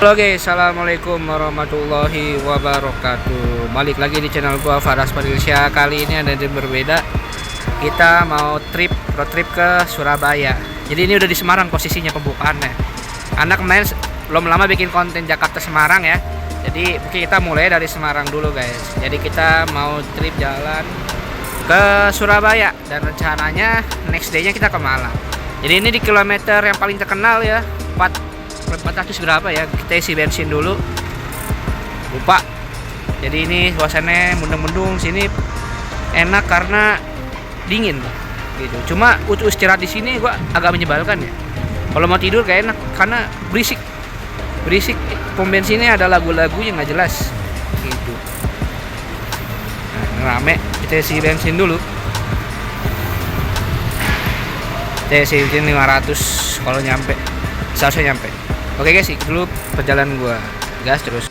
Halo guys, assalamualaikum warahmatullahi wabarakatuh. Balik lagi di channel gua Faras Padilsyah. Kali ini ada yang berbeda. Kita mau road trip ke Surabaya. Jadi ini udah di Semarang posisinya pembukaannya. Anak kemarin belum lama bikin konten Jakarta Semarang ya. Jadi mungkin kita mulai dari Semarang dulu guys. Jadi kita mau trip jalan ke Surabaya dan rencananya next day-nya kita ke Malang. Jadi ini di kilometer yang paling terkenal ya, 400 berapa ya, kita isi bensin dulu, lupa. Jadi ini suasananya mendung-mendung, sini enak karena dingin gitu. Cuma untuk istirahat di sini gua agak menyebalkan ya. Kalau mau tidur gak enak karena berisik. Pom bensinnya ada lagu-lagu yang nggak jelas gitu. Nah, rame, kita isi bensin dulu. Kita isi bensin 500 kalau nyampe, seharusnya nyampe. Oke guys, ikut dulu perjalanan gua. Gas terus.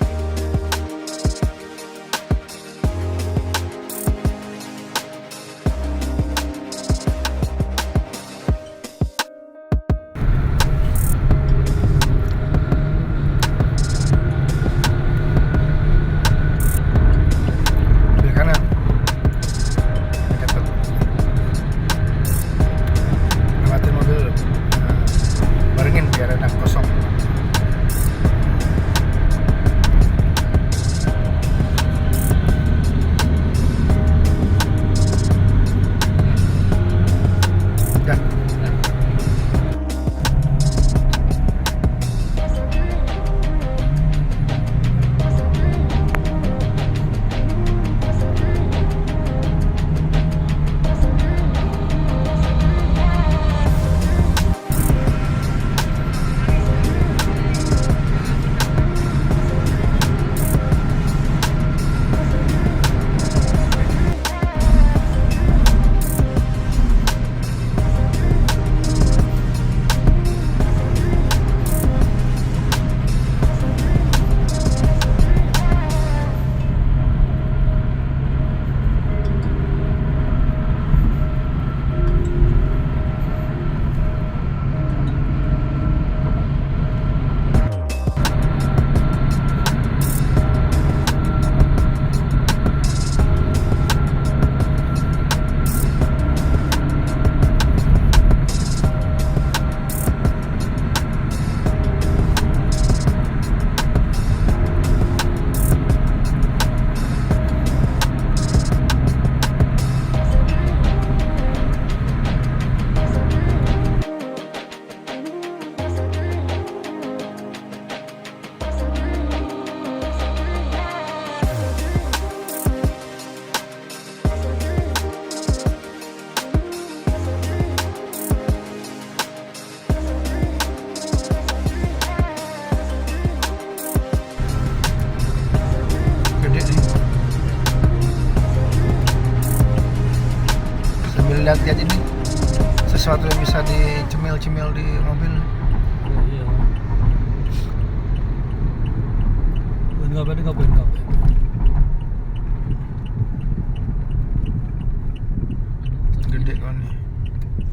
Di kanan. Lewatin mobil. Barengin biar enak kosong. Lihat ini sesuatu yang bisa dicemil-cemil di mobil. Oh iya. Ngapain? Gede kan nih.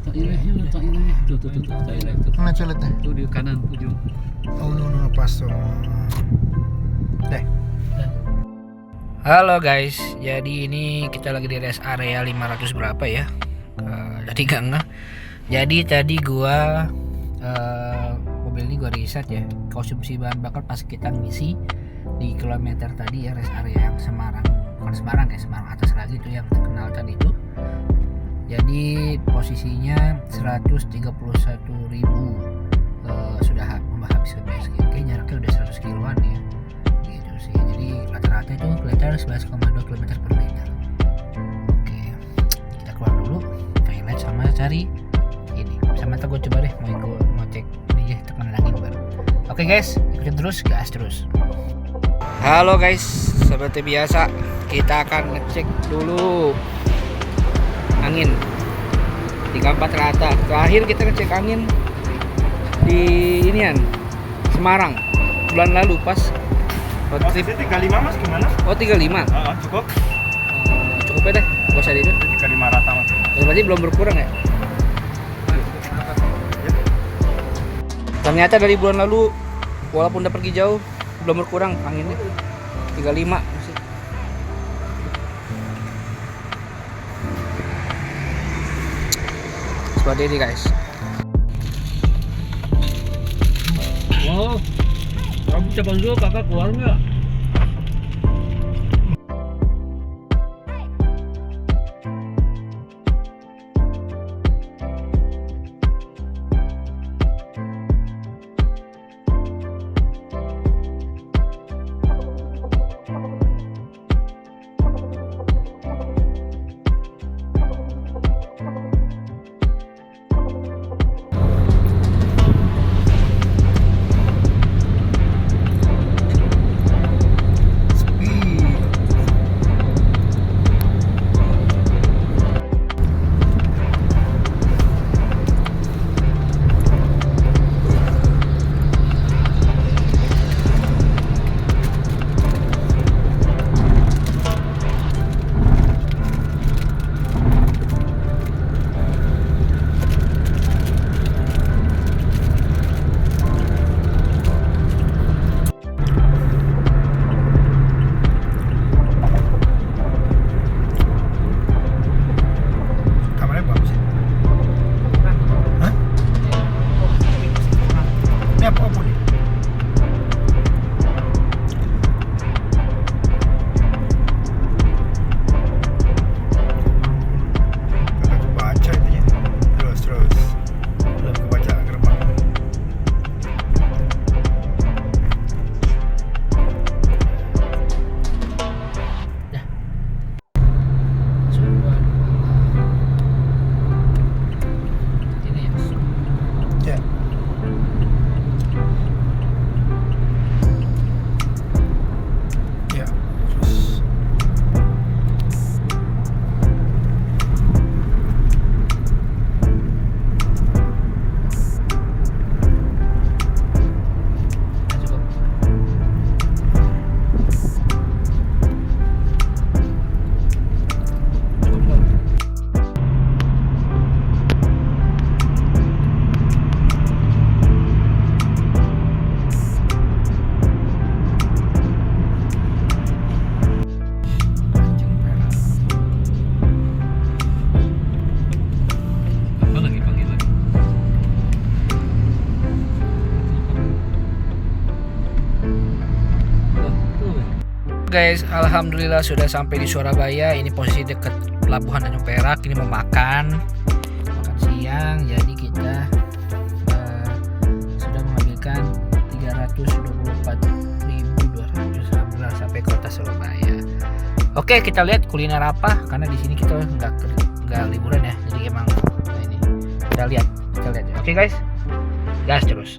Tak ini. Tuh. Tak ini. Mana coletnya? Tuh di kanan ujung. Oh no, pas tuh. Deh. Halo guys, jadi ini kita lagi di rest area 500 berapa ya? Tadi gak ngeh. Jadi tadi gua mobil ini gua riset ya, konsumsi bahan bakar pas kita ngisi di kilometer tadi ya, rest area yang Semarang, bukan Semarang ya, Semarang atas lagi itu yang terkenal tadi itu. Jadi posisinya 131.000 sudah habis bensin. Kayaknya jaraknya udah 100 kiloan ya. Gitu sih. Jadi rata-rata itu kilometer 11,2 km per liter. Oke, kita keluar dulu. Sama cari ini, sama gue coba deh mau cek ini ya, tekanan angin baru. Oke guys, ikutin terus, gas terus. Halo guys, seperti biasa kita akan ngecek dulu angin 34 rata. Terakhir kita ngecek angin di inian Semarang bulan lalu pas road trip. 35 mas gimana? Oh 35. Cukup. Cukup ya deh, gak usah itu. 35 rata mas. Berarti belum berkurang ya? Ternyata dari bulan lalu walaupun udah pergi jauh belum berkurang anginnya 35 masih. Seperti ini guys. Wow, kamu cabang dulu kakak keluar nggak? Kamarnya bagus ya. Hah? Ini apa nih? Kagak kebaca intinya. Terus belum kebaca gerbang. Ini ya. Ya. Ya. Terus Cukup. Cukup. Apa lagi panggil lagi? Guys, alhamdulillah sudah sampai di Surabaya. Ini posisi dekat pelabuhan Tanjung Perak. Ini mau makan siang. Jadi kita sudah mengambilkan 324.200 sampai kota Surabaya. Oke, kita lihat kuliner apa. Karena di sini kita nggak liburan ya. Jadi emang ini kita lihat ya. Oke guys, gas terus.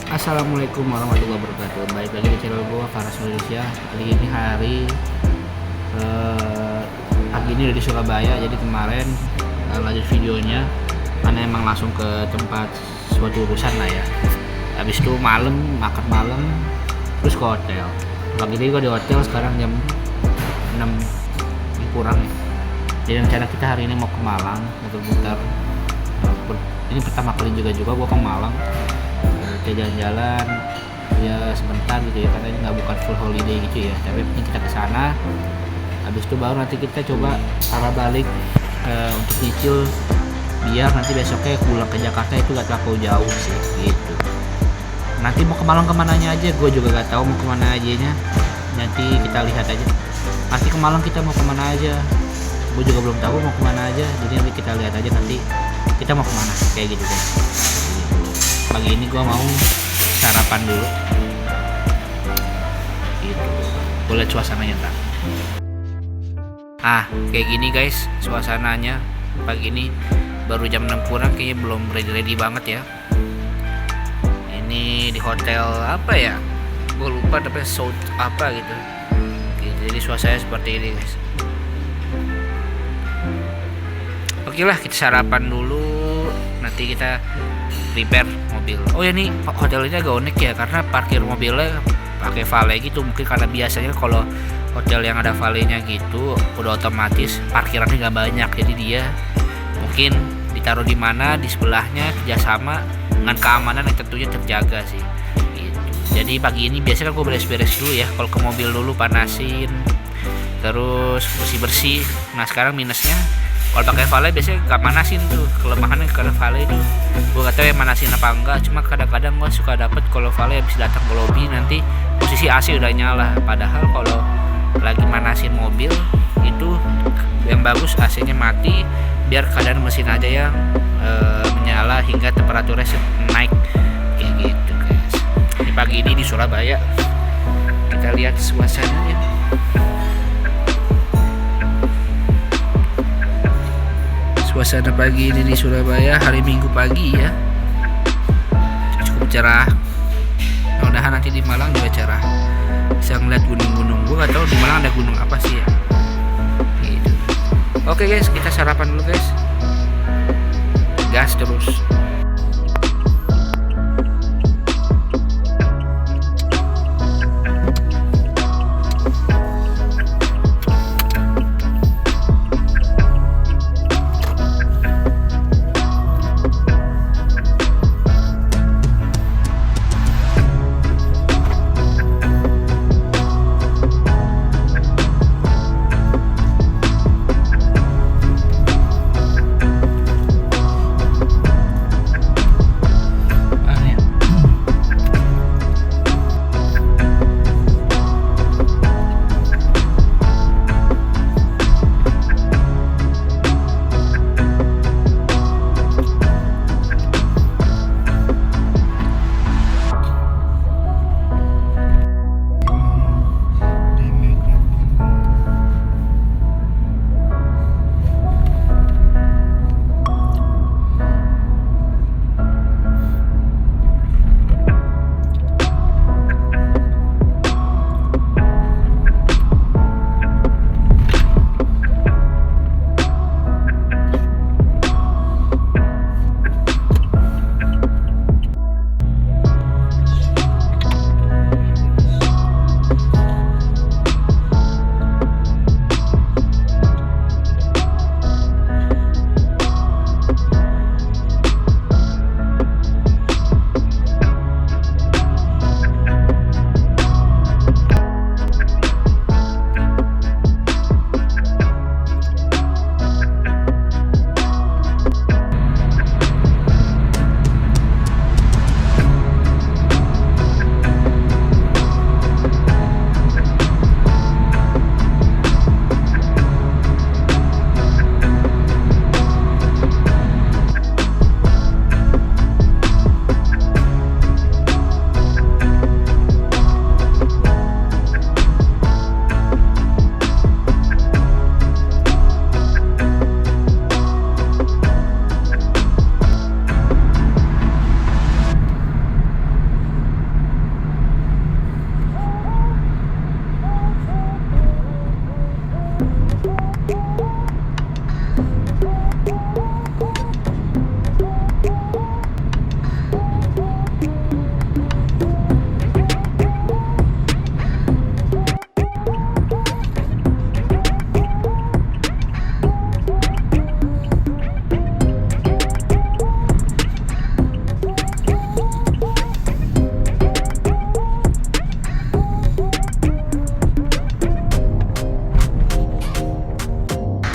Assalamualaikum warahmatullahi wabarakatuh. Balik lagi di channel gua Faras Malaysia. Kali ini pagi ini udah di Surabaya. Jadi kemarin lanjut videonya karena emang langsung ke tempat suatu urusan lah ya. Habis itu malam makan malam terus ke hotel. Pagi ini gua di hotel sekarang jam 6 kurang ya. Jadi rencana kita hari ini mau ke Malang muter-muter. Ini pertama kali juga gua ke Malang. Kita jalan-jalan ya sebentar gitu ya, karena ini nggak bukan full holiday gitu ya, tapi penting kita ke sana. Habis itu baru nanti kita coba arah balik untuk nyicil, biar nanti besoknya pulang ke Jakarta itu gak terlalu jauh sih gitu. Nanti mau ke Malang kemananya aja gue juga gak tahu mau kemana ajanya, nanti kita lihat aja. Nanti ke Malang kita mau kemana aja gue juga belum tahu mau kemana aja, jadi nanti kita lihat aja nanti kita mau kemana kayak gitu guys. Pagi ini gue mau sarapan dulu gitu, boleh suasananya ntar. Kayak gini guys suasananya pagi ini, baru jam 6 kurang, kayaknya belum ready banget ya. Ini di hotel apa ya, gue lupa tapi South apa gitu. Jadi suasananya seperti ini guys. Oke lah, kita sarapan dulu, nanti kita prepare mobil. Oh ya, nih hotel ini agak unik ya, karena parkir mobilnya pakai valet gitu. Mungkin karena biasanya kalau hotel yang ada valenya gitu, udah otomatis parkirannya nggak banyak, jadi dia mungkin ditaruh di mana, di sebelahnya kerjasama dengan keamanan yang tentunya terjaga sih gitu. Jadi pagi ini biasanya kan gue beres-beres dulu ya, kalau ke mobil dulu panasin, terus bersih-bersih. Nah sekarang minusnya kalau pakai valet biasanya gak manasin tuh, kelemahannya karena valet itu gue gak tahu ya manasin apa enggak. Cuma kadang-kadang gue suka dapet kalau valet habis datang ke lobby nanti posisi AC udah nyala, padahal kalau lagi manasin mobil itu yang bagus AC-nya mati, biar keadaan mesin aja yang menyala hingga temperaturnya naik kayak gitu guys. Di pagi ini di Surabaya kita lihat suasananya. Suasana pagi ini di Surabaya hari Minggu pagi ya, cukup cerah. Mudah-mudahan nanti di Malang juga cerah, bisa ngeliat gunung-gunung. Gue gak tahu di Malang ada gunung apa sih ya gitu. Oke guys, kita sarapan dulu guys, gas terus.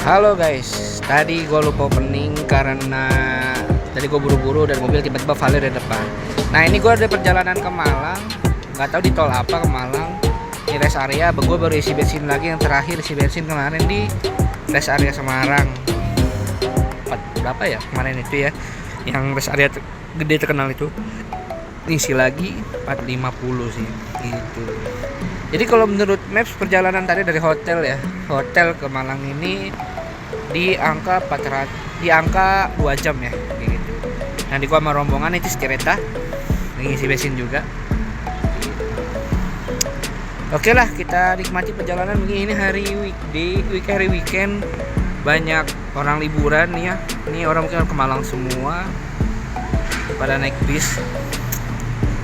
Halo guys, tadi gue lupa opening karena tadi gue buru-buru dan mobil tiba-tiba valet di depan. Nah ini gue ada perjalanan ke Malang, nggak tahu di tol apa ke Malang. Di rest area, gue baru isi bensin lagi, yang terakhir isi bensin kemarin di rest area Semarang. Berapa ya kemarin itu ya, yang rest area gede terkenal itu. Isi lagi 450 sih, gitu. Jadi kalau menurut Maps perjalanan tadi dari hotel ya, hotel ke Malang ini di angka 2 jam ya, kayak gitu. Nanti gua sama rombongan itu kereta, ngisi bensin juga. Oke lah, kita nikmati perjalanan begini hari weekday, hari weekend, banyak orang liburan nih ya. Ini orang mungkin ke Malang semua, pada naik bis.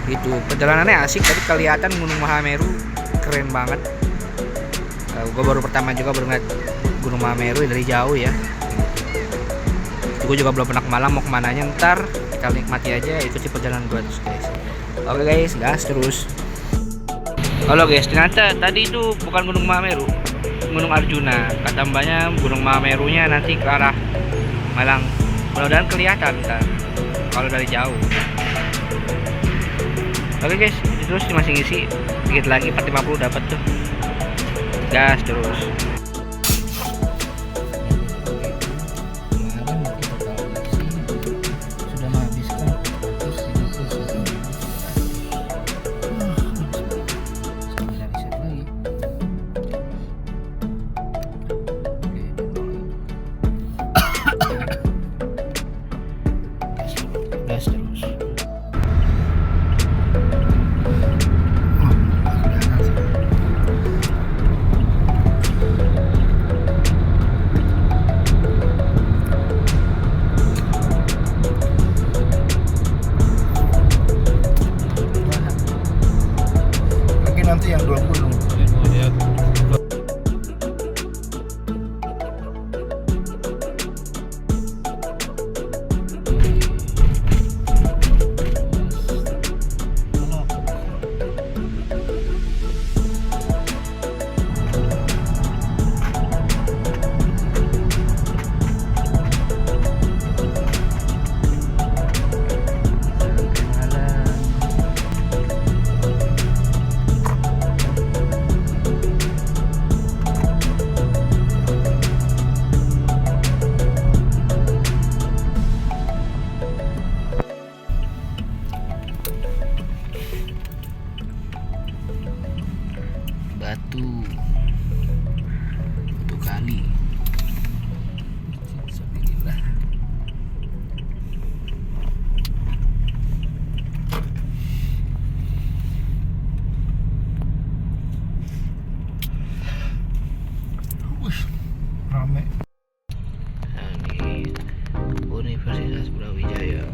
Gitu. Perjalanannya asik, tadi kelihatan Gunung Mahameru keren banget. Gue baru pertama juga baru ngeliat Gunung Mameru dari jauh ya. Gue juga belum pernah ke Malang, mau kemananya ntar kita nikmati aja, ikuti perjalanan gue terus guys. Oke guys, gas terus. Halo guys, ternyata tadi itu bukan Gunung Mameru, Gunung Arjuna. Kata mbaknya Gunung Mamerunya nanti ke arah Malang. Mudah-mudahan kelihatan ntar kalau dari jauh. Oke guys, terus masih ngisi dikit lagi 450 dapat tuh. Gas terus. Gas terus. Mungkin nanti yang 20. Batu kali. Bismillah. Rame. Nah, ini Universitas Brawijaya.